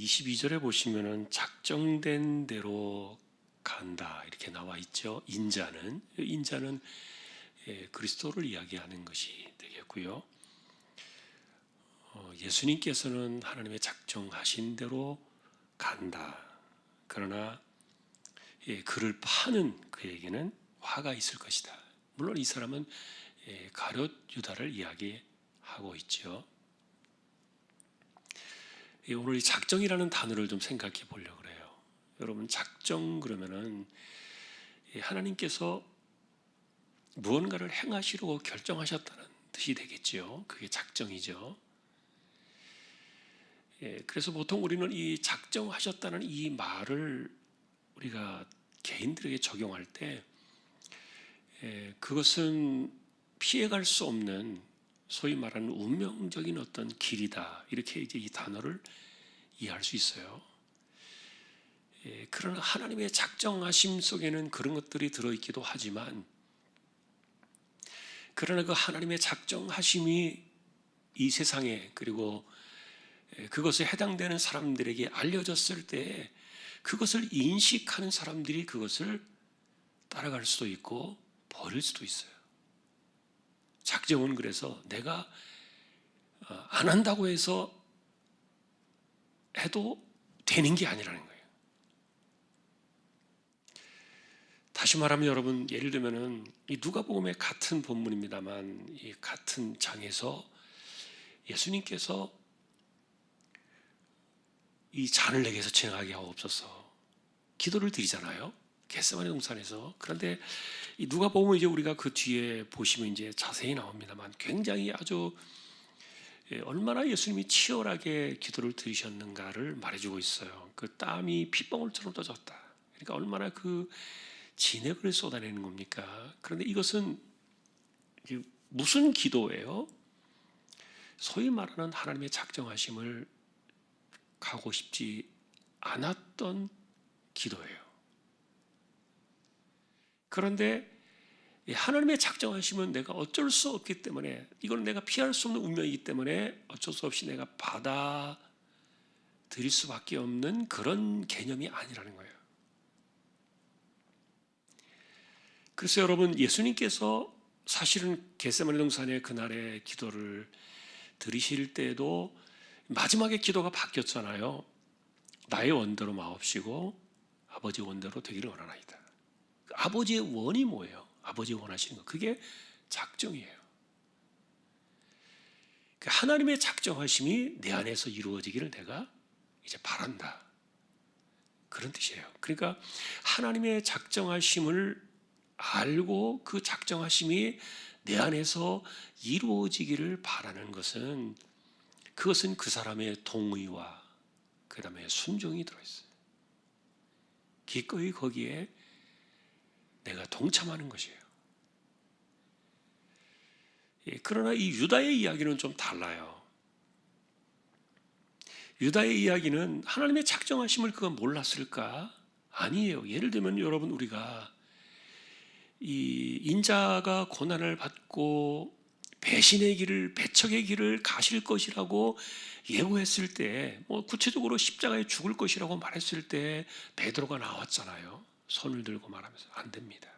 22절에 보시면은 작정된 대로 간다 이렇게 나와 있죠. 인자는 그리스도를 이야기하는 것이 되겠고요. 예수님께서는 하나님의 작정하신 대로 간다. 그러나 그를 파는 그에게는 화가 있을 것이다. 물론 이 사람은 가룟 유다를 이야기하고 있죠. 오늘 이 작정이라는 단어를 좀 생각해 보려고 그래요. 여러분, 작정 그러면은 하나님께서 무언가를 행하시려고 결정하셨다는 뜻이 되겠지요. 그게 작정이죠. 그래서 보통 우리는 이 작정하셨다는 이 말을 우리가 개인들에게 적용할 때 그것은 피해갈 수 없는 소위 말하는 운명적인 어떤 길이다. 이렇게 이제 이 단어를 이해할 수 있어요. 그러나 하나님의 작정하심 속에는 그런 것들이 들어있기도 하지만, 그러나 그 하나님의 작정하심이 이 세상에 그리고 그것에 해당되는 사람들에게 알려졌을 때 그것을 인식하는 사람들이 그것을 따라갈 수도 있고 버릴 수도 있어요. 작정은 그래서 내가 안 한다고 해서 해도 되는 게 아니라는 거예요. 다시 말하면 여러분, 예를 들면은 이 누가복음의 같은 본문입니다만 이 같은 장에서 예수님께서 이 잔을 내게서 지나가게 하옵소서 기도를 드리잖아요. 겟세마네 동산에서. 그런데 이 누가복음은 이제 우리가 그 뒤에 보시면 이제 자세히 나옵니다만 굉장히 아주 얼마나 예수님이 치열하게 기도를 드리셨는가를 말해주고 있어요. 그 땀이 핏방울처럼 떨어졌다. 그러니까 얼마나 그 진액을 쏟아내는 겁니까? 그런데 이것은 무슨 기도예요? 소위 말하는 하나님의 작정하심을 가고 싶지 않았던 기도예요. 그런데 하나님의 작정하심은 내가 어쩔 수 없기 때문에, 이건 내가 피할 수 없는 운명이기 때문에 어쩔 수 없이 내가 받아들일 수밖에 없는 그런 개념이 아니라는 거예요. 그래서 여러분, 예수님께서 사실은 겟세마네 동산의 그날의 기도를 드리실 때도 마지막에 기도가 바뀌었잖아요. 나의 원대로 마옵시고 아버지 원대로 되기를 원하나이다. 아버지의 원이 뭐예요? 아버지 원하시는 거, 그게 작정이에요. 하나님의 작정하심이 내 안에서 이루어지기를 내가 이제 바란다, 그런 뜻이에요. 그러니까 하나님의 작정하심을 알고 그 작정하심이 내 안에서 이루어지기를 바라는 것은, 그것은 그 사람의 동의와 그 다음에 순종이 들어있어요. 기꺼이 거기에 내가 동참하는 것이에요. 그러나 이 유다의 이야기는 좀 달라요. 유다의 이야기는 하나님의 작정하심을 그가 몰랐을까? 아니에요. 예를 들면 여러분, 우리가 이 인자가 고난을 받고 배신의 길을, 배척의 길을 가실 것이라고 예고했을 때, 구체적으로 십자가에 죽을 것이라고 말했을 때 베드로가 나왔잖아요. 손을 들고 말하면서 안 됩니다.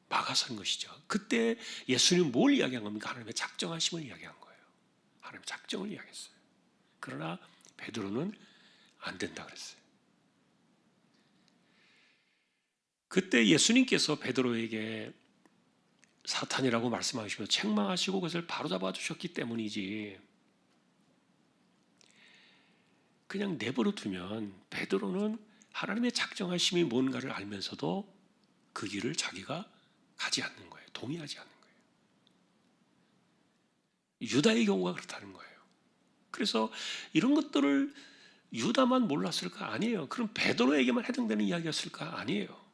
막아선 것이죠. 그때 예수님은 뭘 이야기한 겁니까? 하나님의 작정하심을 이야기한 거예요. 하나님의 작정을 이야기했어요. 그러나 베드로는 안 된다 그랬어요. 그때 예수님께서 베드로에게 사탄이라고 말씀하시고 책망하시고 그것을 바로잡아 주셨기 때문이지, 그냥 내버려 두면 베드로는 하나님의 작정하심이 뭔가를 알면서도 그 길을 자기가 가지 않는 거예요. 동의하지 않는 거예요. 유다의 경우가 그렇다는 거예요. 그래서 이런 것들을 유다만 몰랐을까? 아니에요. 그럼 베드로에게만 해당되는 이야기였을까? 아니에요.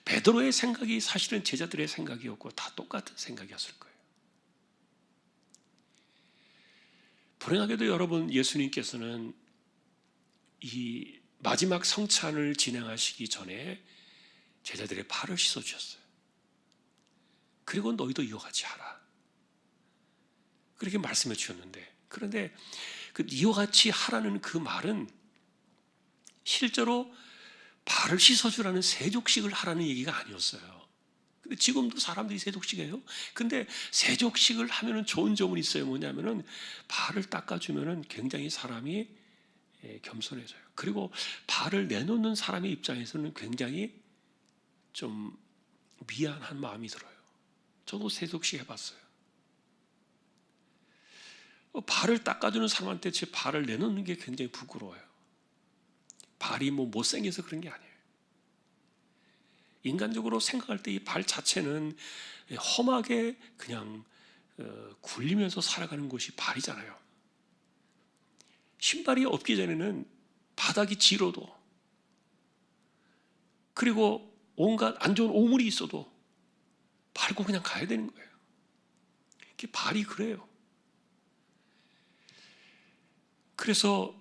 베드로의 생각이 사실은 제자들의 생각이었고 다 똑같은 생각이었을 거예요. 불행하게도 여러분, 예수님께서는 이 마지막 성찬을 진행하시기 전에 제자들의 발을 씻어주셨어요. 그리고 너희도 이와 같이 하라, 그렇게 말씀해 주셨는데, 그런데 이와 같이 하라는 그 말은 실제로 발을 씻어주라는 세족식을 하라는 얘기가 아니었어요. 근데 지금도 사람들이 세족식이에요. 근데 세족식을 하면은 좋은 점은 있어요. 뭐냐면은 발을 닦아주면은 굉장히 사람이 겸손해져요. 그리고 발을 내놓는 사람의 입장에서는 굉장히 좀 미안한 마음이 들어요. 저도 세족식 해봤어요. 발을 닦아주는 사람한테 제 발을 내놓는 게 굉장히 부끄러워요. 발이 뭐 못생겨서 그런 게 아니에요. 인간적으로 생각할 때 이 발 자체는 험하게 그냥 굴리면서 살아가는 곳이 발이잖아요. 신발이 없기 전에는 바닥이 지러도, 그리고 온갖 안 좋은 오물이 있어도 밟고 그냥 가야 되는 거예요. 발이 그래요. 그래서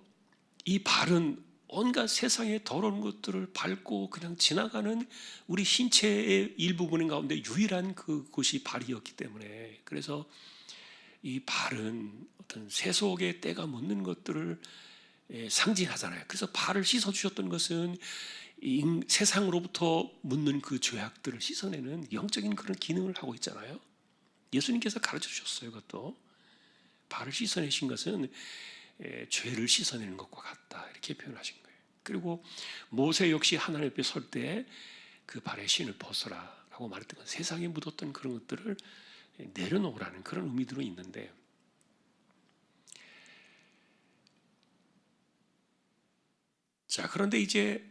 이 발은 온갖 세상의 더러운 것들을 밟고 그냥 지나가는 우리 신체의 일부분 가운데 유일한 그곳이 발이었기 때문에, 그래서 이 발은 어떤 세속의 때가 묻는 것들을 상징하잖아요. 그래서 발을 씻어주셨던 것은 세상으로부터 묻는 그 죄악들을 씻어내는 영적인 그런 기능을 하고 있잖아요. 예수님께서 가르쳐 주셨어요. 그것도 발을 씻어내신 것은 죄를 씻어내는 것과 같다, 이렇게 표현하신 거예요. 그리고 모세 역시 하나님 앞에 설 때 그 발의 신을 벗어라 라고 말했던 건 세상에 묻었던 그런 것들을 내려놓으라는 그런 의미들도 있는데, 자, 그런데 이제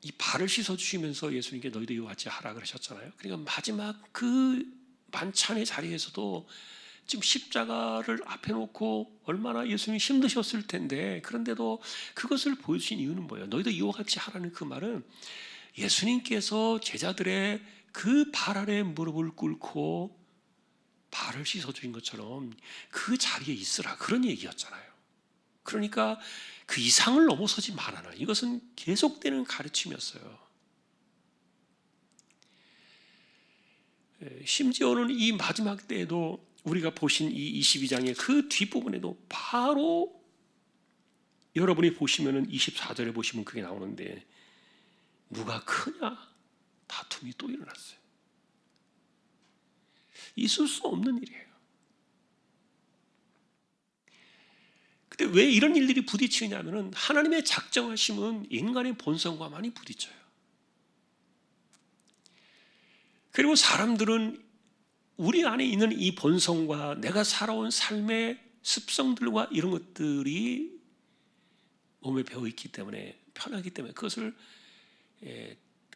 이 발을 씻어주시면서 예수님께 너희도 이와 같이 하라 그러셨잖아요. 그러니까 마지막 그 만찬의 자리에서도 지금 십자가를 앞에 놓고 얼마나 예수님이 힘드셨을 텐데, 그런데도 그것을 보여주신 이유는 뭐예요? 너희도 이와 같이 하라는 그 말은 예수님께서 제자들의 그 발 아래 무릎을 꿇고 발을 씻어주신 것처럼 그 자리에 있으라, 그런 얘기였잖아요. 그러니까 그 이상을 넘어서지 말아라, 이것은 계속되는 가르침이었어요. 심지어는 이 마지막 때에도 우리가 보신 이 22장의 그 뒷부분에도 바로 여러분이 보시면은 24절에 보시면 그게 나오는데, 누가 크냐 다툼이 또 일어났어요. 있을 수 없는 일이에요. 근데 왜 이런 일들이 부딪히냐면은 하나님의 작정하심은 인간의 본성과 많이 부딪혀요. 그리고 사람들은 우리 안에 있는 이 본성과 내가 살아온 삶의 습성들과 이런 것들이 몸에 배어있기 때문에, 편하기 때문에 그것을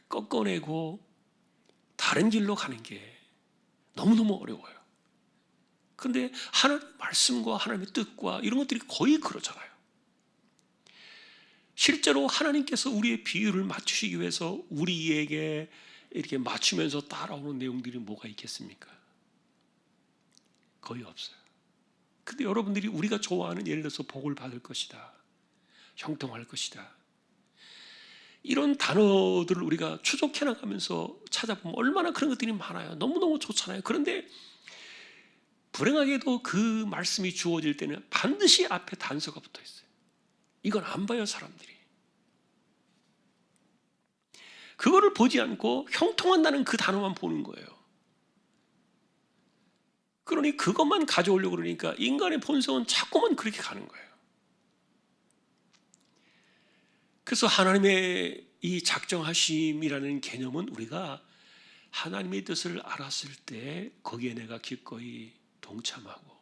꺾어내고 다른 길로 가는 게 너무너무 어려워요. 그런데 하나님의 말씀과 하나님의 뜻과 이런 것들이 거의 그렇잖아요. 실제로 하나님께서 우리의 비유를 맞추시기 위해서 우리에게 이렇게 맞추면서 따라오는 내용들이 뭐가 있겠습니까? 거의 없어요. 근데 여러분들이 우리가 좋아하는, 예를 들어서 복을 받을 것이다, 형통할 것이다, 이런 단어들을 우리가 추적해 나가면서 찾아보면 얼마나 그런 것들이 많아요. 너무너무 좋잖아요. 그런데 불행하게도 그 말씀이 주어질 때는 반드시 앞에 단서가 붙어 있어요. 이건 안 봐요, 사람들이. 그거를 보지 않고 형통한다는 그 단어만 보는 거예요. 그러니 그것만 가져오려고 그러니까 인간의 본성은 자꾸만 그렇게 가는 거예요. 그래서 하나님의 이 작정하심이라는 개념은 우리가 하나님의 뜻을 알았을 때 거기에 내가 기꺼이 동참하고,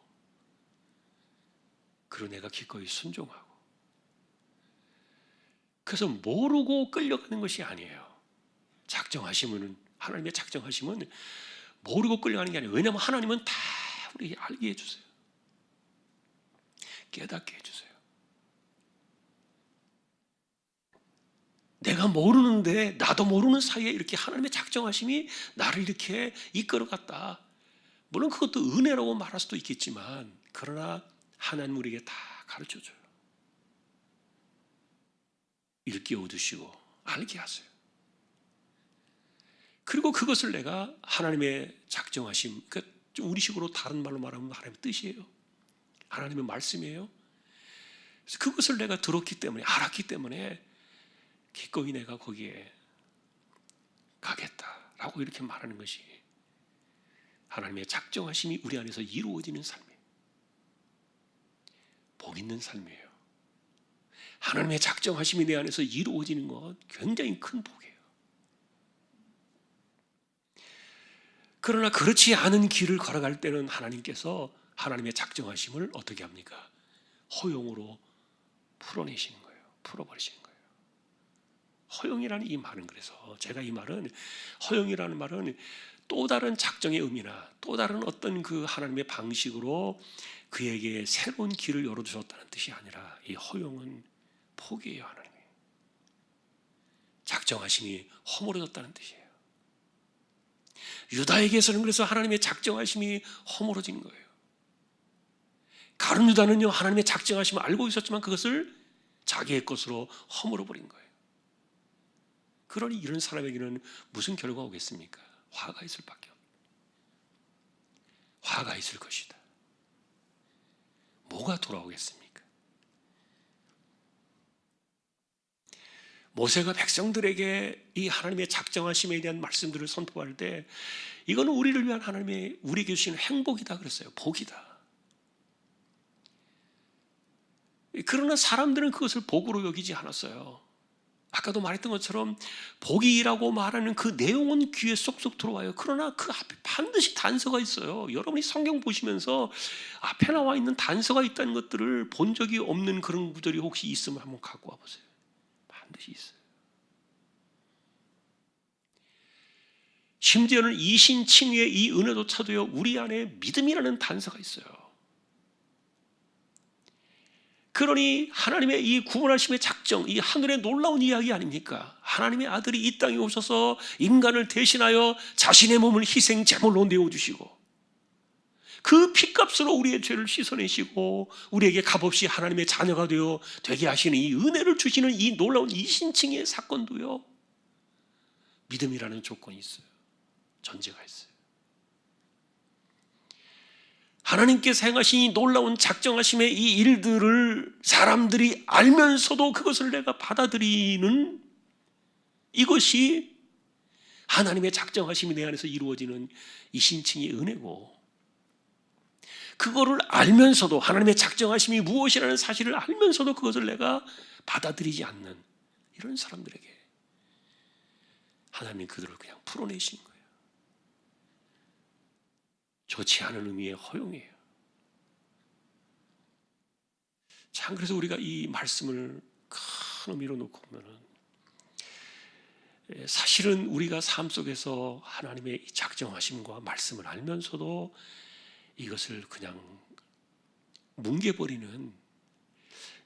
그리고 내가 기꺼이 순종하고, 그래서 모르고 끌려가는 것이 아니에요. 작정하심은, 하나님의 작정하심은 모르고 끌려가는 게 아니에요. 왜냐하면 하나님은 다 우리 알게 해주세요. 깨닫게 해주세요. 내가 모르는데 나도 모르는 사이에 이렇게 하나님의 작정하심이 나를 이렇게 이끌어갔다. 물론 그것도 은혜라고 말할 수도 있겠지만, 그러나 하나님 우리에게 다 가르쳐줘요. 일깨워 주시고 알게 하세요. 그리고 그것을 내가 하나님의 작정하심, 그러니까 우리식으로 다른 말로 말하면 하나님의 뜻이에요. 하나님의 말씀이에요. 그래서 그것을 내가 들었기 때문에, 알았기 때문에 기꺼이 내가 거기에 가겠다라고 이렇게 말하는 것이 하나님의 작정하심이 우리 안에서 이루어지는 삶이에요. 복 있는 삶이에요. 하나님의 작정하심이 내 안에서 이루어지는 것 굉장히 큰 복이에요. 그러나 그렇지 않은 길을 걸어갈 때는 하나님께서 하나님의 작정하심을 어떻게 합니까? 허용으로 풀어내시는 거예요. 풀어버리시는 거예요. 허용이라는 이 말은, 그래서 제가 이 말은, 허용이라는 말은 또 다른 작정의 의미나 또 다른 어떤 그 하나님의 방식으로 그에게 새로운 길을 열어주셨다는 뜻이 아니라, 이 허용은 포기예요. 하나님이 작정하심이 허물어졌다는 뜻이에요. 유다에게서는 그래서 하나님의 작정하심이 허물어진 거예요. 가룟 유다는요, 하나님의 작정하심을 알고 있었지만 그것을 자기의 것으로 허물어버린 거예요. 그러니 이런 사람에게는 무슨 결과가 오겠습니까? 화가 있을 밖에 없습니다. 화가 있을 것이다. 뭐가 돌아오겠습니까? 모세가 백성들에게 이 하나님의 작정하심에 대한 말씀들을 선포할 때, 이거는 우리를 위한 하나님의, 우리에게 주시는 행복이다 그랬어요. 복이다. 그러나 사람들은 그것을 복으로 여기지 않았어요. 아까도 말했던 것처럼 복이라고 말하는 그 내용은 귀에 쏙쏙 들어와요. 그러나 그 앞에 반드시 단서가 있어요. 여러분이 성경 보시면서 앞에 나와 있는 단서가 있다는 것들을 본 적이 없는 그런 구절이 혹시 있으면 한번 갖고 와보세요. 반드시 있어요. 심지어는 이신칭의의 이 은혜조차도요, 우리 안에 믿음이라는 단서가 있어요. 그러니 하나님의 이 구원하심의 작정, 이 하늘의 놀라운 이야기 아닙니까? 하나님의 아들이 이 땅에 오셔서 인간을 대신하여 자신의 몸을 희생 제물로 내어주시고, 그 피값으로 우리의 죄를 씻어내시고 우리에게 값없이 하나님의 자녀가 되게 하시는 이 은혜를 주시는 이 놀라운 이신칭의 사건도요, 믿음이라는 조건이 있어요. 전제가 있어요. 하나님께서 행하신 이 놀라운 작정하심의 이 일들을 사람들이 알면서도 그것을 내가 받아들이는, 이것이 하나님의 작정하심이 내 안에서 이루어지는 이신칭의 은혜고, 그거를 알면서도, 하나님의 작정하심이 무엇이라는 사실을 알면서도 그것을 내가 받아들이지 않는 이런 사람들에게 하나님이 그들을 그냥 풀어내시는 거예요. 좋지 않은 의미의 허용이에요. 참, 그래서 우리가 이 말씀을 큰 의미로 놓고 보면은, 사실은 우리가 삶 속에서 하나님의 작정하심과 말씀을 알면서도 이것을 그냥 뭉개버리는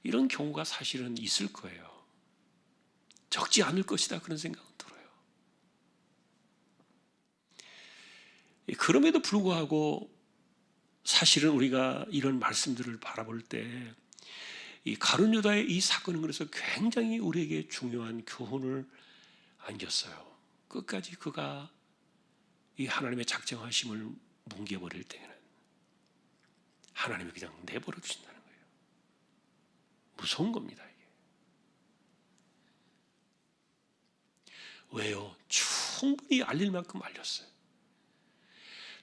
이런 경우가 사실은 있을 거예요. 적지 않을 것이다, 그런 생각은 들어요. 그럼에도 불구하고 사실은 우리가 이런 말씀들을 바라볼 때, 이 가룟 유다의 이 사건은 그래서 굉장히 우리에게 중요한 교훈을 안겼어요. 끝까지 그가 이 하나님의 작정하심을 뭉개버릴 때에는 하나님이 그냥 내버려 두신다는 거예요. 무서운 겁니다, 이게. 왜요? 충분히 알릴 만큼 알렸어요.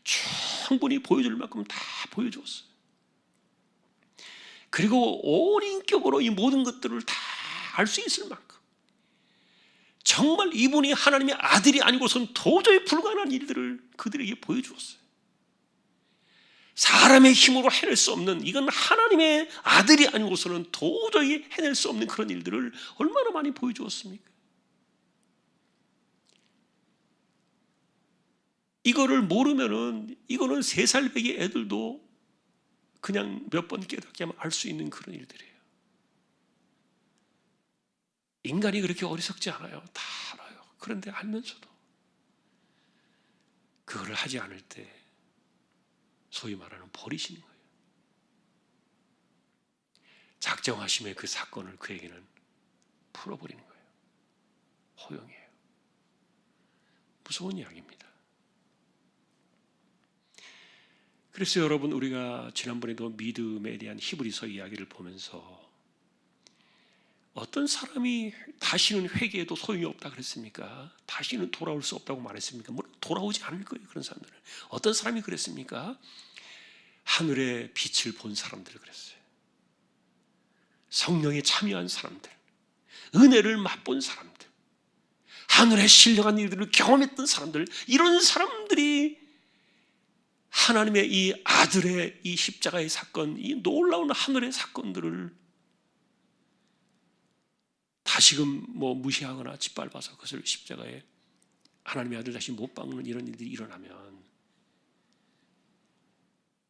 충분히 보여줄 만큼 다 보여주었어요. 그리고 온 인격으로 이 모든 것들을 다 알 수 있을 만큼, 정말 이분이 하나님의 아들이 아니고선 도저히 불가능한 일들을 그들에게 보여주었어요. 사람의 힘으로 해낼 수 없는, 이건 하나님의 아들이 아니고서는 도저히 해낼 수 없는 그런 일들을 얼마나 많이 보여주었습니까? 이거를 모르면은, 이거는 3살 배기 애들도 그냥 몇 번 깨닫게 하면 알 수 있는 그런 일들이에요. 인간이 그렇게 어리석지 않아요. 다 알아요. 그런데 알면서도 그거를 하지 않을 때 소위 말하는 버리시는 거예요. 작정하심의 그 사건을 그에게는 풀어버리는 거예요. 허용이에요. 무서운 이야기입니다. 그래서 여러분, 우리가 지난번에도 믿음에 대한 히브리서 이야기를 보면서 어떤 사람이 다시는 회개해도 소용이 없다 그랬습니까? 다시는 돌아올 수 없다고 말했습니까? 물론 돌아오지 않을 거예요. 그런 사람들은. 어떤 사람이 그랬습니까? 하늘의 빛을 본 사람들 그랬어요. 성령에 참여한 사람들, 은혜를 맛본 사람들, 하늘에 신령한 일들을 경험했던 사람들, 이런 사람들이 하나님의 이 아들의 이 십자가의 사건, 이 놀라운 하늘의 사건들을 다시금 무시하거나 짓밟아서 그것을 십자가에 하나님의 아들 다시 못 박는 이런 일들이 일어나면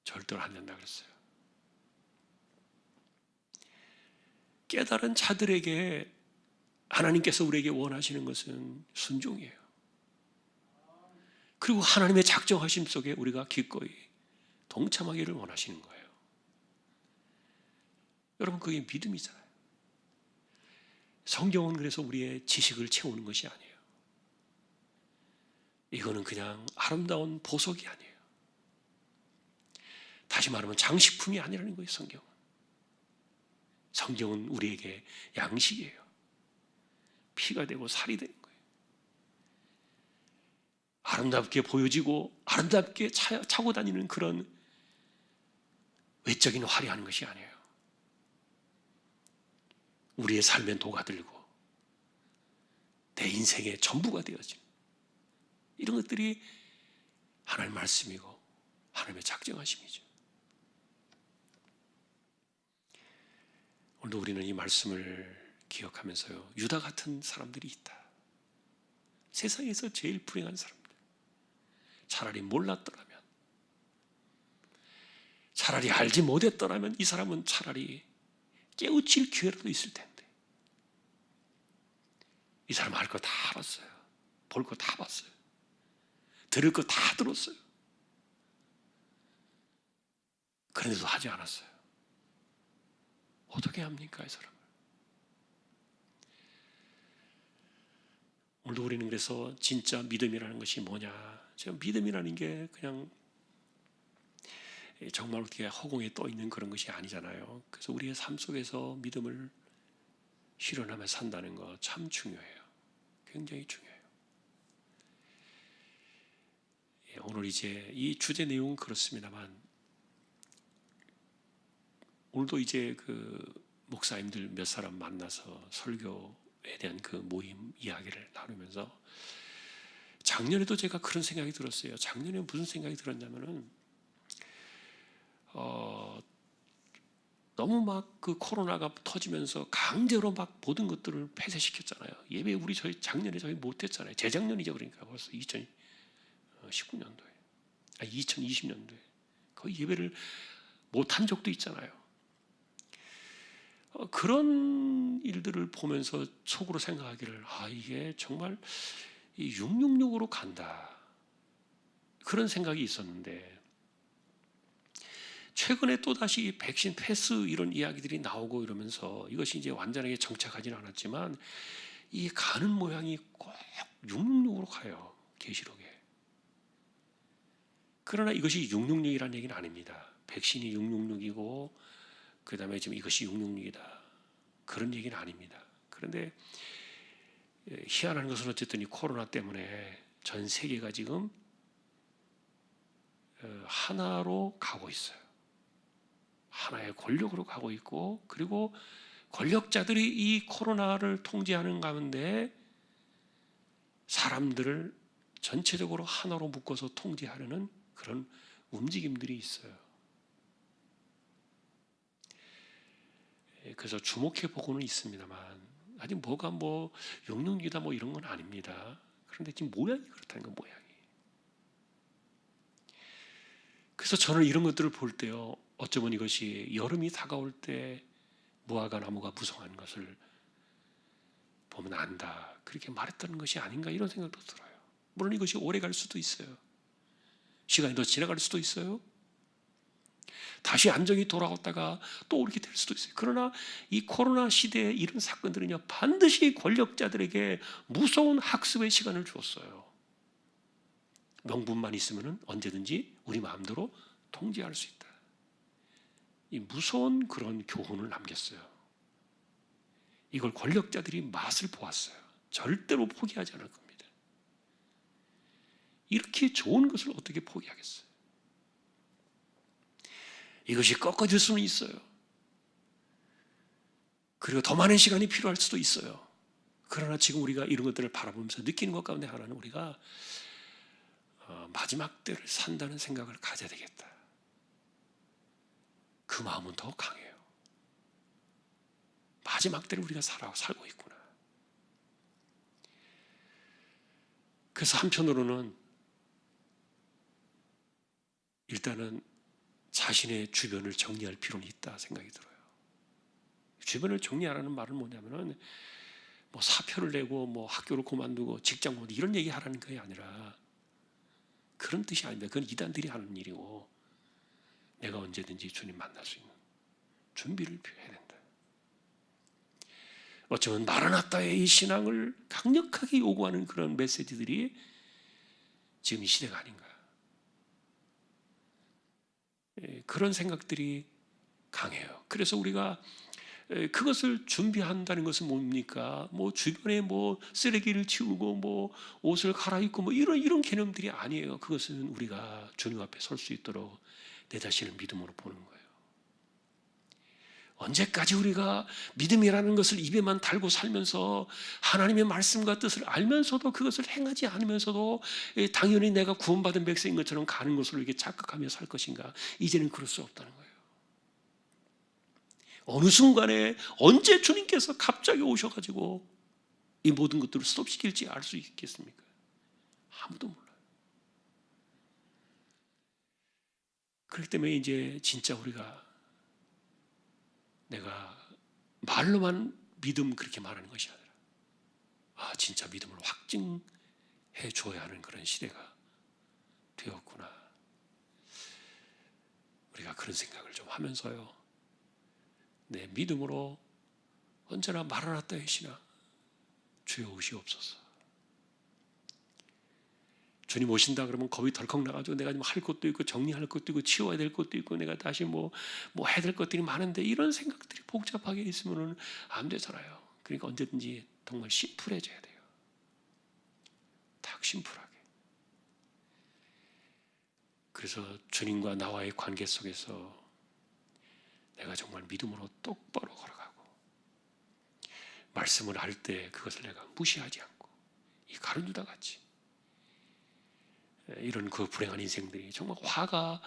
절대로 안 된다 그랬어요. 깨달은 자들에게 하나님께서 우리에게 원하시는 것은 순종이에요. 그리고 하나님의 작정하심 속에 우리가 기꺼이 동참하기를 원하시는 거예요. 여러분, 그게 믿음이잖아요. 성경은 그래서 우리의 지식을 채우는 것이 아니에요. 이거는 그냥 아름다운 보석이 아니에요. 다시 말하면 장식품이 아니라는 거예요. 성경은 우리에게 양식이에요. 피가 되고 살이 되는 거예요. 아름답게 보여지고 아름답게 차고 다니는 그런 외적인 화려한 것이 아니에요. 우리의 삶에 녹아들고 내 인생의 전부가 되어진 이런 것들이 하나님의 말씀이고 하나님의 작정하심이죠. 오늘도 우리는 이 말씀을 기억하면서요, 유다 같은 사람들이 있다. 세상에서 제일 불행한 사람들. 차라리 몰랐더라면, 차라리 알지 못했더라면 이 사람은 차라리 깨우칠 기회라도 있을 텐데, 이 사람 알 거 다 알았어요. 볼 거 다 봤어요. 들을 거 다 들었어요. 그런데도 하지 않았어요. 어떻게 합니까, 이 사람을? 오늘도 우리는 그래서 진짜 믿음이라는 것이 뭐냐? 제가 믿음이라는 게 그냥 정말 어떻게 허공에 떠 있는 그런 것이 아니잖아요. 그래서 우리의 삶 속에서 믿음을 실현하며 산다는 거 참 중요해요. 굉장히 중요해요. 오늘 이제 이 주제 내용은 그렇습니다만, 오늘도 이제 그 목사님들 몇 사람 만나서 설교에 대한 그 모임 이야기를 나누면서, 작년에도 제가 그런 생각이 들었어요. 작년에 무슨 생각이 들었냐면은, 너무 막 그 코로나가 터지면서 강제로 막 모든 것들을 폐쇄시켰잖아요. 예배 작년에 저희 못했잖아요. 재작년이죠. 그러니까 벌써 2019년도에, 2020년도에 거의 예배를 못한 적도 있잖아요. 그런 일들을 보면서 속으로 생각하기를, 이게 정말 666으로 간다, 그런 생각이 있었는데, 최근에 또다시 백신 패스 이런 이야기들이 나오고 이러면서 이것이 이제 완전하게 정착하지는 않았지만 이 가는 모양이 꼭 666으로 가요. 계시록에. 그러나 이것이 666이라는 얘기는 아닙니다. 백신이 666이고 그 다음에 지금 이것이 666이다, 그런 얘기는 아닙니다. 그런데 희한한 것은 어쨌든 이 코로나 때문에 전 세계가 지금 하나로 가고 있어요. 하나의 권력으로 가고 있고, 그리고 권력자들이 이 코로나를 통제하는 가운데 사람들을 전체적으로 하나로 묶어서 통제하려는 그런 움직임들이 있어요. 그래서 주목해 보고는 있습니다만, 아직 뭐가 666이다 이런 건 아닙니다. 그런데 지금 모양이 그렇다는 거, 모양이. 그래서 저는 이런 것들을 볼 때요, 어쩌면 이것이 여름이 다가올 때 무화과 나무가 무성한 것을 보면 안다, 그렇게 말했다는 것이 아닌가, 이런 생각도 들어요. 물론 이것이 오래 갈 수도 있어요. 시간이 더 지나갈 수도 있어요. 다시 안정이 돌아왔다가 또 이렇게 될 수도 있어요. 그러나 이 코로나 시대의 이런 사건들은요, 반드시 권력자들에게 무서운 학습의 시간을 주었어요. 명분만 있으면 언제든지 우리 마음대로 통제할 수 있다. 이 무서운 그런 교훈을 남겼어요. 이걸 권력자들이 맛을 보았어요. 절대로 포기하지 않을 겁니다. 이렇게 좋은 것을 어떻게 포기하겠어요? 이것이 꺾어질 수는 있어요. 그리고 더 많은 시간이 필요할 수도 있어요. 그러나 지금 우리가 이런 것들을 바라보면서 느끼는 것 가운데 하나는 우리가 마지막 때를 산다는 생각을 가져야 되겠다. 그 마음은 더 강해요. 마지막 때를 우리가 살고 있구나. 그래서 한편으로는 일단은 자신의 주변을 정리할 필요는 있다 생각이 들어요. 주변을 정리하라는 말은 뭐냐면은 뭐 사표를 내고 뭐 학교를 그만두고 직장 그만두고 이런 얘기 하라는 게 아니라 그런 뜻이 아닙니다. 그건 이단들이 하는 일이고 내가 언제든지 주님 만날 수 있는 준비를 해야 된다. 어쩌면 마라나타의 이 신앙을 강력하게 요구하는 그런 메시지들이 지금 이 시대가 아닌가. 그런 생각들이 강해요. 그래서 우리가 그것을 준비한다는 것은 뭡니까? 뭐 주변에 뭐 쓰레기를 치우고 뭐 옷을 갈아입고 뭐 이런 개념들이 아니에요. 그것은 우리가 주님 앞에 설 수 있도록 내 자신을 믿음으로 보는 거예요. 언제까지 우리가 믿음이라는 것을 입에만 달고 살면서 하나님의 말씀과 뜻을 알면서도 그것을 행하지 않으면서도 당연히 내가 구원받은 백성인 것처럼 가는 것으로 이렇게 착각하며 살 것인가? 이제는 그럴 수 없다는 거예요. 어느 순간에 언제 주님께서 갑자기 오셔가지고 이 모든 것들을 스톱시킬지 알 수 있겠습니까? 아무도 몰라요. 그렇기 때문에 이제 진짜 우리가 내가 말로만 믿음 그렇게 말하는 것이 아니라 진짜 믿음을 확증해 줘야 하는 그런 시대가 되었구나. 우리가 그런 생각을 좀 하면서요. 내 믿음으로 언제나 마라나타의 신앙 주여 오시옵소서. 주님 오신다 그러면 겁이 덜컥 나가지고 내가 좀 할 것도 있고 정리할 것도 있고 치워야 될 것도 있고 내가 다시 뭐 해야 될 것들이 많은데 이런 생각들이 복잡하게 있으면 안 되잖아요. 그러니까 언제든지 정말 심플해져야 돼요. 딱 심플하게. 그래서 주님과 나와의 관계 속에서 내가 정말 믿음으로 똑바로 걸어가고 말씀을 할 때 그것을 내가 무시하지 않고 이 가룟 유다 같이 이런 그 불행한 인생들이 정말 화가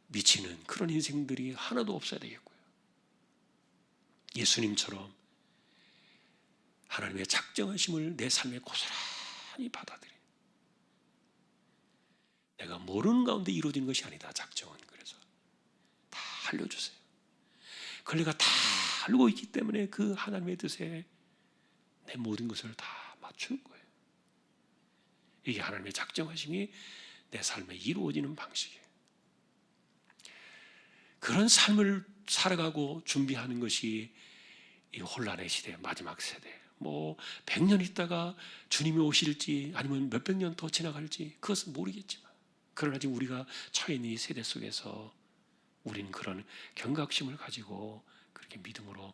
미치는 그런 인생들이 하나도 없어야 되겠고요. 예수님처럼 하나님의 작정하심을 내 삶에 고스란히 받아들이는 내가 모르는 가운데 이루어진 것이 아니다. 작정은 그래서 다 알려주세요. 그걸 내가 다 알고 있기 때문에 그 하나님의 뜻에 내 모든 것을 다 맞추는 거예요. 이게 하나님의 작정하심이 내 삶에 이루어지는 방식이에요. 그런 삶을 살아가고 준비하는 것이 이 혼란의 시대, 마지막 세대. 뭐 100년 있다가 주님이 오실지 아니면 몇백 년 더 지나갈지 그것은 모르겠지만 그러나 지금 우리가 처해 있는 이 세대 속에서 우리는 그런 경각심을 가지고 그렇게 믿음으로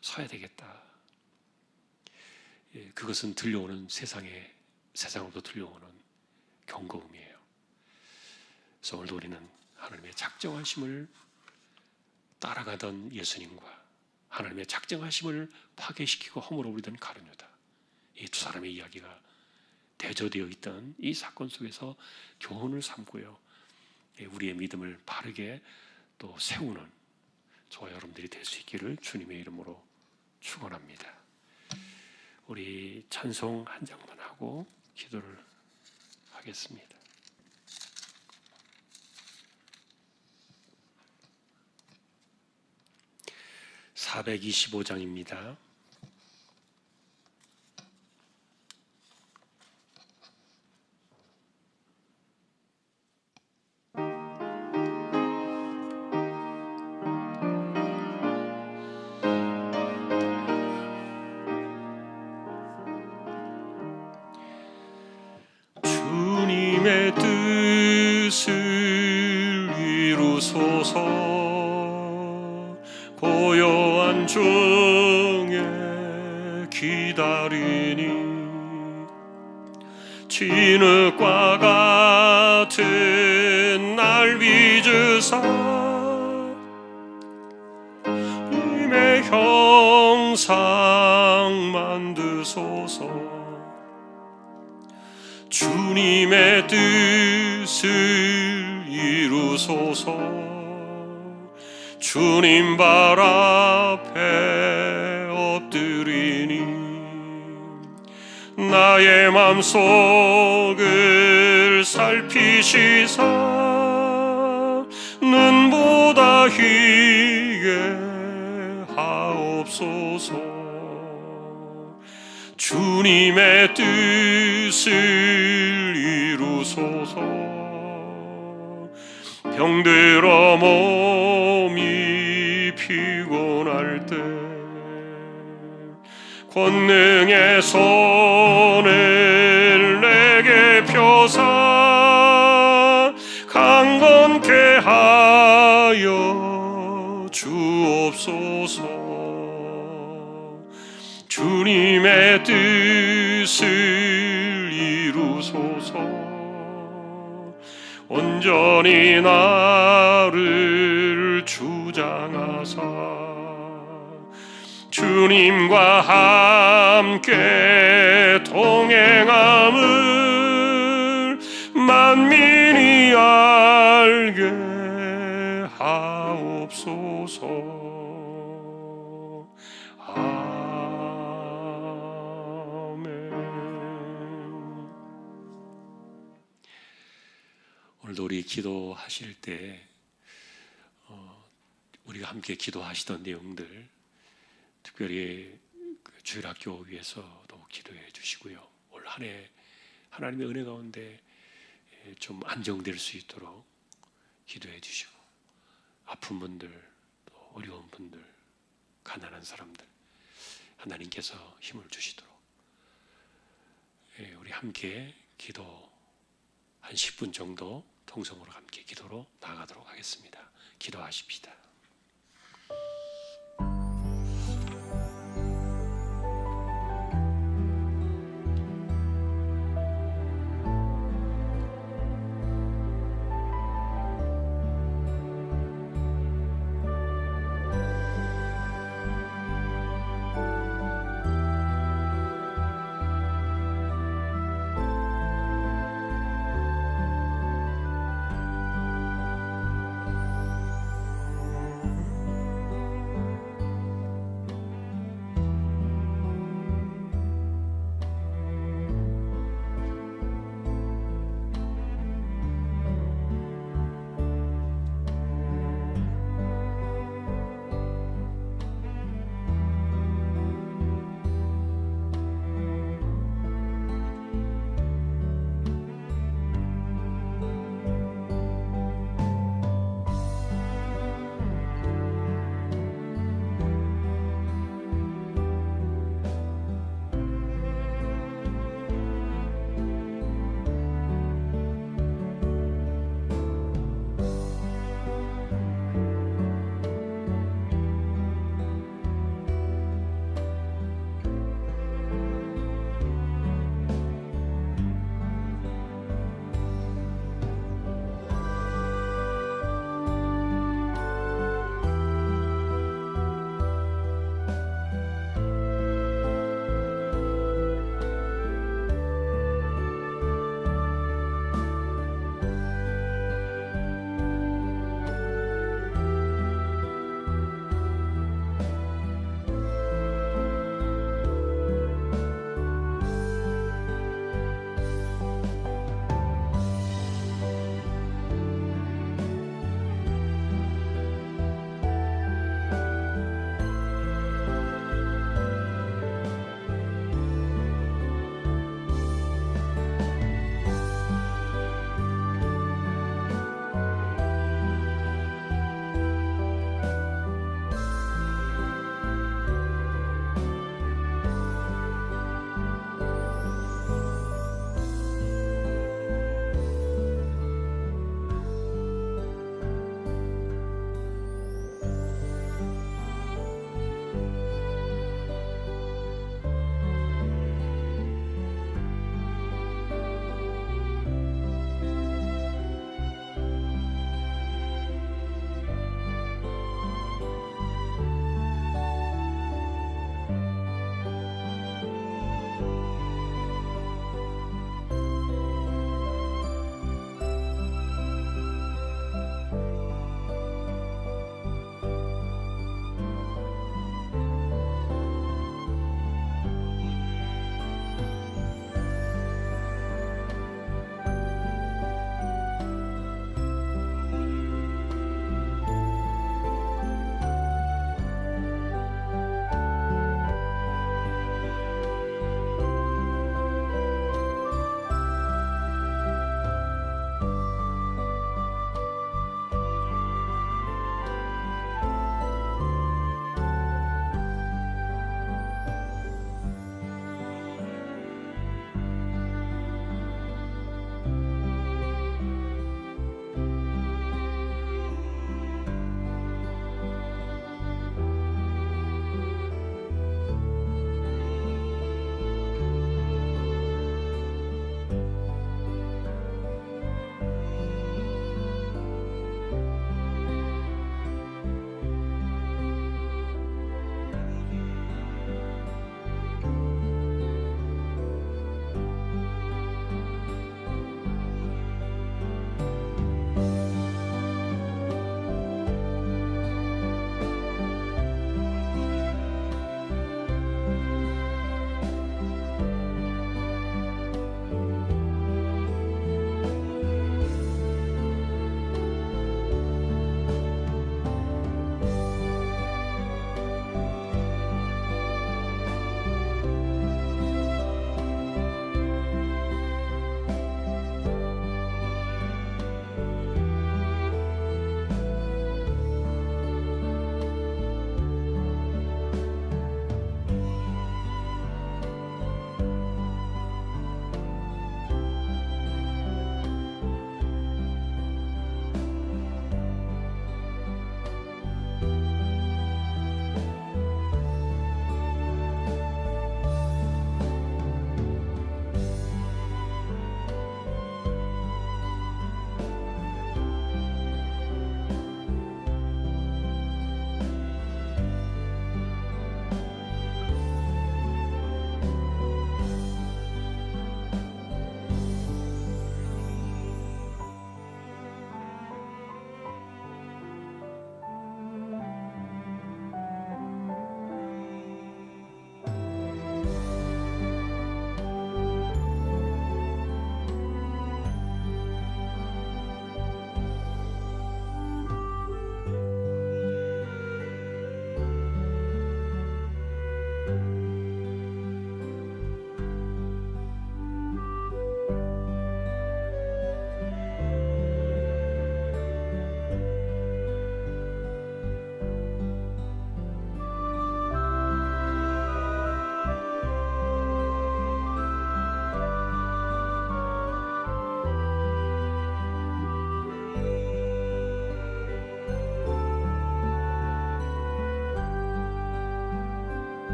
서야 되겠다. 그것은 들려오는 세상으로부터 들려오는 경고음이에요. 그래서 오늘도 우리는 하나님의 작정하심을 따라가던 예수님과 하나님의 작정하심을 파괴시키고 허물어 버리던 가룟 유다, 이 두 사람의 이야기가 대조되어 있던 이 사건 속에서 교훈을 삼고요, 우리의 믿음을 바르게 또 세우는 저와 여러분들이 될 수 있기를 주님의 이름으로 축원합니다. 우리 찬송 한 장만 하고 기도를 하겠습니다. 425장입니다. 주님의 뜻을 이루소서. 고요한 중에 기다리니 진흙과 같은 날 빚으사 님의 형상 만드소서. 주님의 뜻을 이루소서. 주님 발 앞에 엎드리니 나의 맘속을 살피시사 눈보다 희게 하옵소서. 주님의 뜻을 이루소서. 병들어 몸이 피곤할 때 권능의 손을 내게 펴사 강건케 하여 주옵소서. 주님의 뜻을 이루소서. 온전히 나를 주장하사 주님과 함께 동행함을 만민이 알게 하옵소서. 아멘. 오늘도 우리 기도하실 때 우리가 함께 기도하시던 내용들, 특별히 주일학교 위해서도 기도해 주시고요. 올 한 해 하나님의 은혜 가운데 좀 안정될 수 있도록 기도해 주시고, 아픈 분들, 또 어려운 분들, 가난한 사람들 하나님께서 힘을 주시도록 우리 함께 기도 한 10분 정도 통성으로 함께 기도로 나아가도록 하겠습니다. 기도하십시다.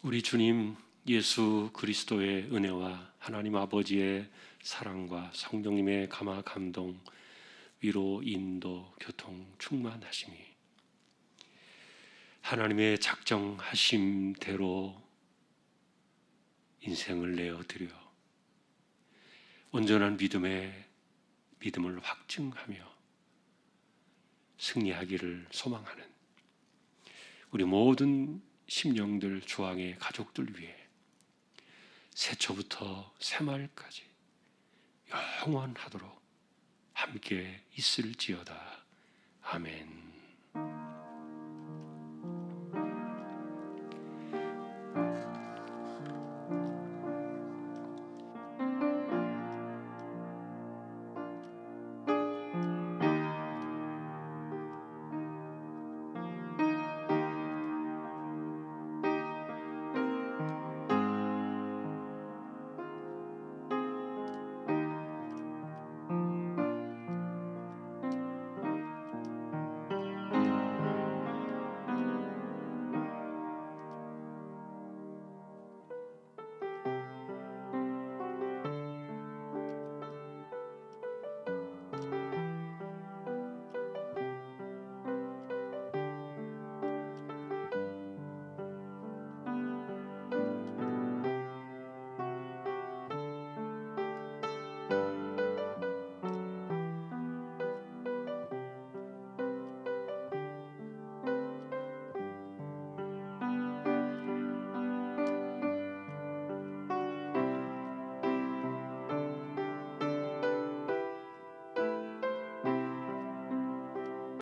우리 주님 예수 그리스도의 은혜와 하나님 아버지의 사랑과 성령님의 감화 감동, 위로, 인도, 교통, 충만하심이 하나님의 작정하심대로 인생을 내어드려 온전한 믿음을 확증하며 승리하기를 소망하는 우리 모든 심령들, 조항의 가족들 위해 새초부터 새말까지 영원하도록 함께 있을지어다. 아멘.